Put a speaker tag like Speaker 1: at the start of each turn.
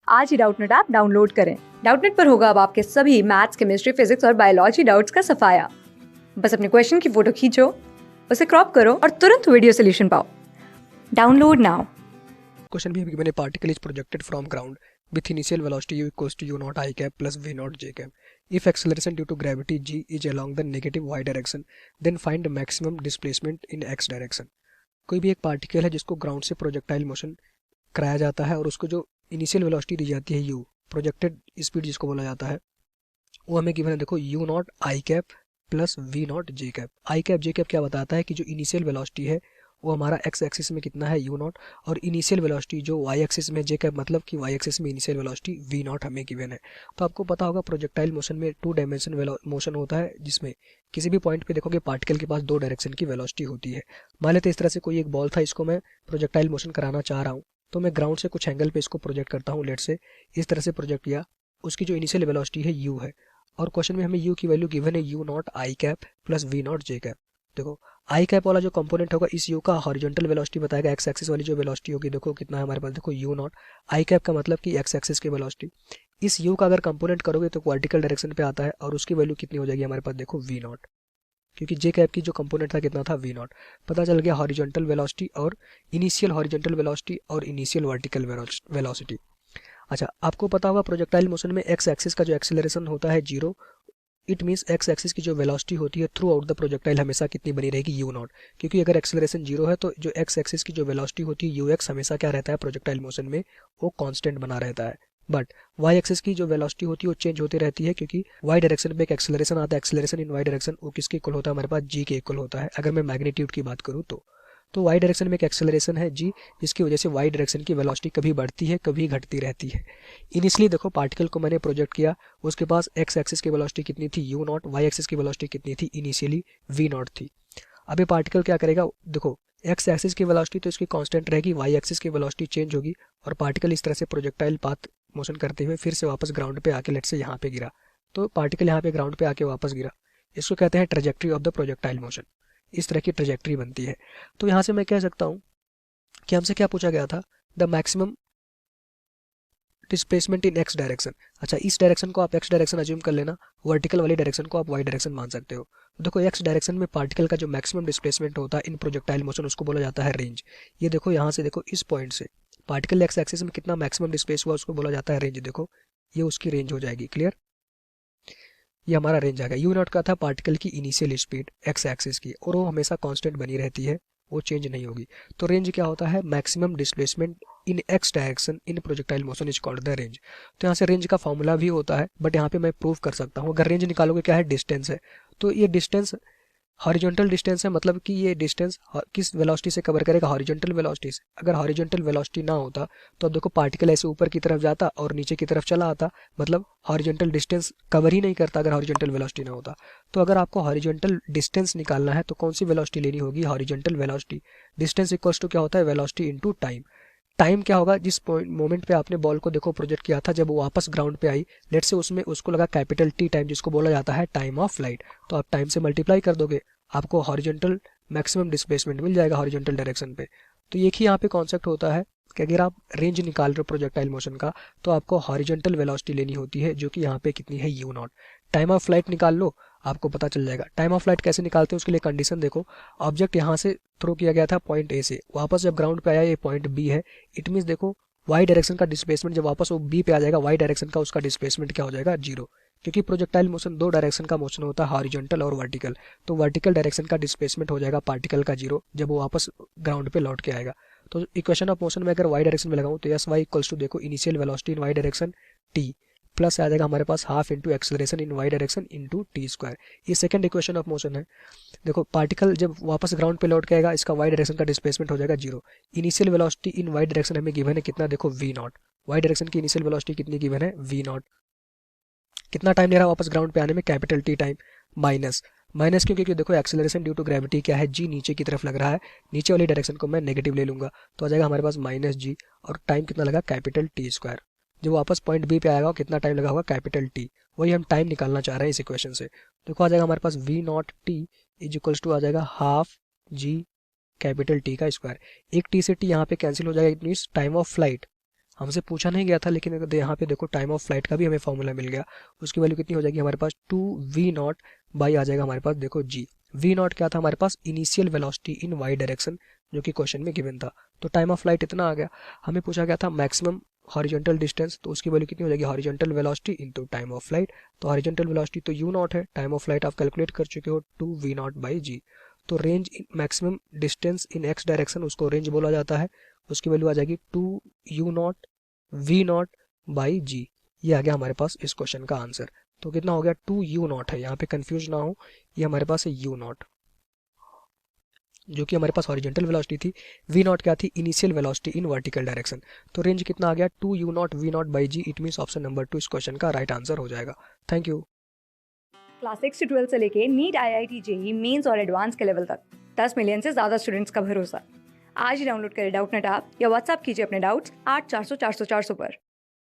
Speaker 1: आज ही Doubtnut app download करें। Doubtnut पर होगा अब आपके सभी मैथ्स, केमिस्ट्री, फिजिक्स और बायोलॉजी डाउट्स का सफाया। बस अपने क्वेश्चन की फोटो खींचो, उसे क्रॉप करो और तुरंत वीडियो सोल्यूशन पाओ। Download now.
Speaker 2: क्वेश्चन भी गिवन है, particle is projected from ground with initial velocity u equals to u naught I cap plus v naught j cap। If acceleration due to gravity g is along the negative y direction, then find the maximum displacement in x direction। कोई भी एक particle है जिसको ground से projectile motion कराया जाता है और उसको जो इनिशियल वेलोसिटी दी जाती है u, प्रोजेक्टेड स्पीड जिसको बोला जाता है, वो हमें गिवन है। देखो u not I cap plus v not J cap. I cap J cap क्या बताता है कि जो इनिशियल वेलोसिटी है वो हमारा एक्स एक्सिस में कितना है u नॉट, और इनिशियल वेलोसिटी जो y एक्सिस में जे कैप, मतलब कि y एक्सिस में इनिशियल वेलोसिटी v नॉट हमें गिवन है। तो आपको पता होगा प्रोजेक्टाइल मोशन में 2 डायमेंशन मोशन होता है, जिसमें किसी भी पॉइंट पे देखोगे पार्टिकल के पास 2 डायरेक्शन की वेलोसिटी होती है। मान लेते इस तरह से कोई एक बॉल था, इसको मैं प्रोजेक्टाइल मोशन कराना चाह रहा हूँ, तो मैं ग्राउंड से कुछ एंगल पे इसको प्रोजेक्ट करता हूँ। लेट से इस तरह से प्रोजेक्ट किया, उसकी जो इनिशियल वेलोसिटी है u है, और क्वेश्चन में हमें u की वैल्यू गिवन है u not I cap plus v not J cap. देखो आई कैप वाला जो कंपोनेंट होगा इस u का हॉरिजॉन्टल वेलोसिटी बताएगा, एक्स एक्सिस वाली जो वेलोसिटी होगी देखो कितना है हमारे पास, देखो u नॉट आई कैप का मतलब कि एक्स एक्सिस की वेलोसिटी। इस u का अगर कंपोनेंट करोगे तो वर्टिकल डायरेक्शन पे आता है, और उसकी वैल्यू कितनी हो जाएगी हमारे पास, देखो v नॉट, क्योंकि जे कैप की जो कंपोनेंट था कितना था, v नॉट। पता चल गया हॉरिजॉन्टल वेलोसिटी और इनिशियल हॉरिजॉन्टल वेलोसिटी और इनिशियल वर्टिकल वेलोसिटी। अच्छा, आपको पता होगा प्रोजेक्टाइल मोशन में एक्स एक्सिस का जो एक्सेलरेशन होता है 0। इट मीन्स एक्स एक्सिस की जो वेलोसिटी होती है थ्रू आउट द प्रोजेक्टाइल हमेशा कितनी बनी रहेगी, यू नॉट। क्योंकि अगर एक्सेलरेशन 0 है तो जो एक्स एक्सिस की जो वेलोसिटी होती है यू एक्स हमेशा क्या रहता है प्रोजेक्टाइल मोशन में, वो कांस्टेंट बना रहता है। बट वाई एक्सिस की जो वेलोसिटी होती है वो चेंज होती रहती है, क्योंकि वाई डायरेक्शन पे एक एक्सेलरेशन आता है। एक्सेलरेशन इन वाई डायरेक्शन वो किसके इक्वल होता है हमारे पास, जी के इक्वल होता है, अगर मैं मैग्नीट्यूड की बात करूँ तो वाई डायरेक्शन में एक एक्सेलरेशन है जी, जिसकी वजह से वाई डायरेक्शन की वेलोसिटी कभी बढ़ती है कभी घटती रहती है। इनिशियली देखो पार्टिकल को मैंने प्रोजेक्ट किया, उसके पास एक्स एक्सिस की वेलोसिटी कितनी थी u नॉट, वाई एक्सिस की वेलोसिटी कितनी थी इनिशियली v नॉट थी। अब ये पार्टिकल क्या करेगा, देखो एक्स एक्सिस की वेलोसिटी तो इसकी कांस्टेंट रहेगी, वाई एक्सिस की वेलोसिटी चेंज होगी, और पार्टिकल इस तरह से प्रोजेक्टाइल पाथ मोशन करते हुए फिर से वापस ग्राउंड पे आके लेट से यहाँ पे गिरा। तो पार्टिकल यहाँ पे ग्राउंड पे आके वापस गिरा, इसको कहते हैं trajectory of the projectile motion. इस तरह की ट्रेजेक्ट्री बनती है। तो यहाँ से मैं कह सकता हूँ कि हमसे क्या पूछा गया था, the maximum displacement in x direction. अच्छा, इस डायरेक्शन को आप एक्स डायरेक्शन अज्यूम कर लेना, वर्टिकल वाली डायरेक्शन को आप वाई डायरेक्शन मान सकते हो। देखो एक्स डायरेक्शन में पार्टिकल का जो मैक्सिमम डिस्प्लेसमेंट होता है इन प्रोजेक्टाइल मोशन उसको बोला जाता है रेंज। ये देखो यहाँ से देखो इस पॉइंट से पार्टिकल एक्स एक्सिस में कितना मैक्सिमम डिस्प्लेस हुआ उसको बोला जाता है रेंज। देखो ये उसकी रेंज हो जाएगी, क्लियर। ये हमारा रेंज आ गया। यू नॉट का था पार्टिकल की इनिशियल स्पीड एक्स एक्सिस की, और वो हमेशा कांस्टेंट बनी रहती है, वो चेंज नहीं होगी। तो रेंज क्या होता है, maximum displacement in x direction in projectile motion is called the range. तो यहाँ से रेंज का फॉर्मूला भी होता है, बट यहाँ पे मैं प्रूव कर सकता हूँ। अगर रेंज निकालोगे क्या है, डिस्टेंस है, तो ये डिस्टेंस हॉरिजॉन्टल डिस्टेंस है, मतलब कि ये डिस्टेंस किस वेलोसिटी से कवर करेगा, हॉरिजॉन्टल वेलोसिटी से। अगर हॉरिजॉन्टल वेलोसिटी ना होता तो अब देखो पार्टिकल ऐसे ऊपर की तरफ जाता और नीचे की तरफ चला आता, मतलब हॉरिजॉन्टल डिस्टेंस कवर ही नहीं करता अगर हॉरिजॉन्टल वेलोसिटी ना होता। तो अगर आपको हॉरिजॉन्टल डिस्टेंस निकालना है तो कौन सी वेलोसिटी लेनी होगी, horizontal velocity. Distance equals to क्या होता है, वेलोसिटी इनटू टाइम। टाइम क्या होगा, जिस मोमेंट पे आपने बॉल को देखो प्रोजेक्ट किया था, जब वो वापस ग्राउंड पे आई, लेट से उसमें उसको लगा कैपिटल टी टाइम, जिसको बोला जाता है टाइम ऑफ फ्लाइट। तो आप टाइम से मल्टीप्लाई कर दोगे, आपको हॉरिजॉन्टल मैक्सिमम डिस्प्लेसमेंट मिल जाएगा हॉरिजॉन्टल डायरेक्शन पे। तो एक ही यहाँ पे कॉन्सेप्ट होता है कि अगर आप रेंज निकाल रहे हो प्रोजेक्टाइल मोशन का, तो आपको हॉरिजॉन्टल वेलोसिटी लेनी होती है, जो कि यहाँ पे कितनी है, you not. Time of flight निकाल लो, आपको पता चल जाएगा। टाइम ऑफ फ्लाइट कैसे निकालते हैं उसके लिए कंडीशन देखो, ऑब्जेक्ट यहाँ से थ्रो किया गया था पॉइंट ए से, वापस जब ग्राउंड पे आया ये पॉइंट बी है, इट मीन्स देखो वाई डायरेक्शन का डिस्प्लेसमेंट जब वापस वो बी पे आ जाएगा, वाई डायरेक्शन का उसका डिस्प्लेसमेंट क्या हो जाएगा, 0। क्योंकि प्रोजेक्टाइल मोशन 2 डायरेक्शन का मोशन होता है, हॉरिजॉन्टल और वर्टिकल। तो वर्टिकल डायरेक्शन का डिस्प्लेसमेंट हो जाएगा पार्टिकल का 0 जब वो वापस ग्राउंड पे लौट के आएगा। तो इक्वेशन ऑफ मोशन में अगर वाई डायरेक्शन में लगाऊं तो एस वाई इक्वल्स टू देखो initial velocity in Y direction T, plus आ जाएगा हमारे पास half into acceleration in Y direction into T square. ये सेकंड इक्वेशन ऑफ मोशन है। देखो पार्टिकल जब वापस ग्राउंड पे लौट के आएगा, इसका वाई डायरेक्शन का डिस्प्लेसमेंट हो जाएगा 0। Initial velocity in Y direction हमें गिवन है कितना, देखो वी नॉट। वाई डायरेक्शन की इनिशियल वेलोसिटी कितनी गिवन है, वी नॉट। कितना टाइम ले रहा है वापस ग्राउंड पे आने में, capital T time, minus minus क्यों, क्योंकि देखो एक्सेलरेशन ड्यू टू ग्रेविटी क्या है, जी नीचे की तरफ लग रहा है, नीचे वाली डायरेक्शन को मैं नेगेटिव ले लूंगा, तो आ जाएगा हमारे पास माइनस जी, और टाइम कितना लगा, कैपिटल टी स्क्वायर। जब वापस पॉइंट बी पे आएगा कितना टाइम लगा होगा, कैपिटल टी। वही हम टाइम निकालना चाह रहे हैं इस इक्वेशन से। देखो आ जाएगा हमारे पास V naught T is equals to आ जाएगा हाफ जी कैपिटल टी का स्क्वायर। एक टी से टी यहाँ पे कैंसिल हो जाएगा, it means time of flight हमसे पूछा नहीं गया था, लेकिन यहाँ पे देखो टाइम ऑफ फ्लाइट का भी हमें फॉर्मूला मिल गया। उसकी वैल्यू कितनी हो जाएगी हमारे पास, 2v0 बाई आ जाएगा हमारे पास, देखो जी। v0 क्या था हमारे पास, initial velocity in Y direction, जो कि क्वेश्चन में गिवन था। तो टाइम ऑफ फ्लाइट इतना आ गया। हमें पूछा गया था मैक्सिमम हॉरिजॉन्टल डिस्टेंस, तो उसकी वैल्यू कितनी हो जाएगी, horizontal velocity into time of flight. तो हॉरिजॉन्टल वेलोसिटी तो u0 है, टाइम ऑफ फ्लाइट आप कैलकुलेट कर चुके हो 2v0 बाई जी। तो range maximum distance in x direction, उसको रेंज बोला जाता है। उसकी वैल्यू आ जाएगी 2u0 v0 बाई जी। ये आ गया हमारे पास इस क्वेश्चन का आंसर। तो कितना हो गया, 2u0 है, यहाँ पे कंफ्यूज ना हो, ये हमारे पास है u0, जो कि हमारे पास हॉरिजॉन्टल वेलोसिटी थी। v0 क्या थी, initial velocity in vertical direction. तो रेंज कितना आ गया, 2u0 v0 by G. It means option number 2 इस क्वेश्चन का राइट आंसर हो जाएगा। Thank you.
Speaker 1: क्लास 6 से 12 से लेके नीट, IIT, जेई मेंस और एडवांस के लेवल तक 10 मिलियन से ज़्यादा स्टूडेंट्स का भरोसा। आज ही डाउनलोड करें डाउटनेट ऐप या व्हाट्सएप कीजिए अपने डाउट्स 8400 400 400 पर।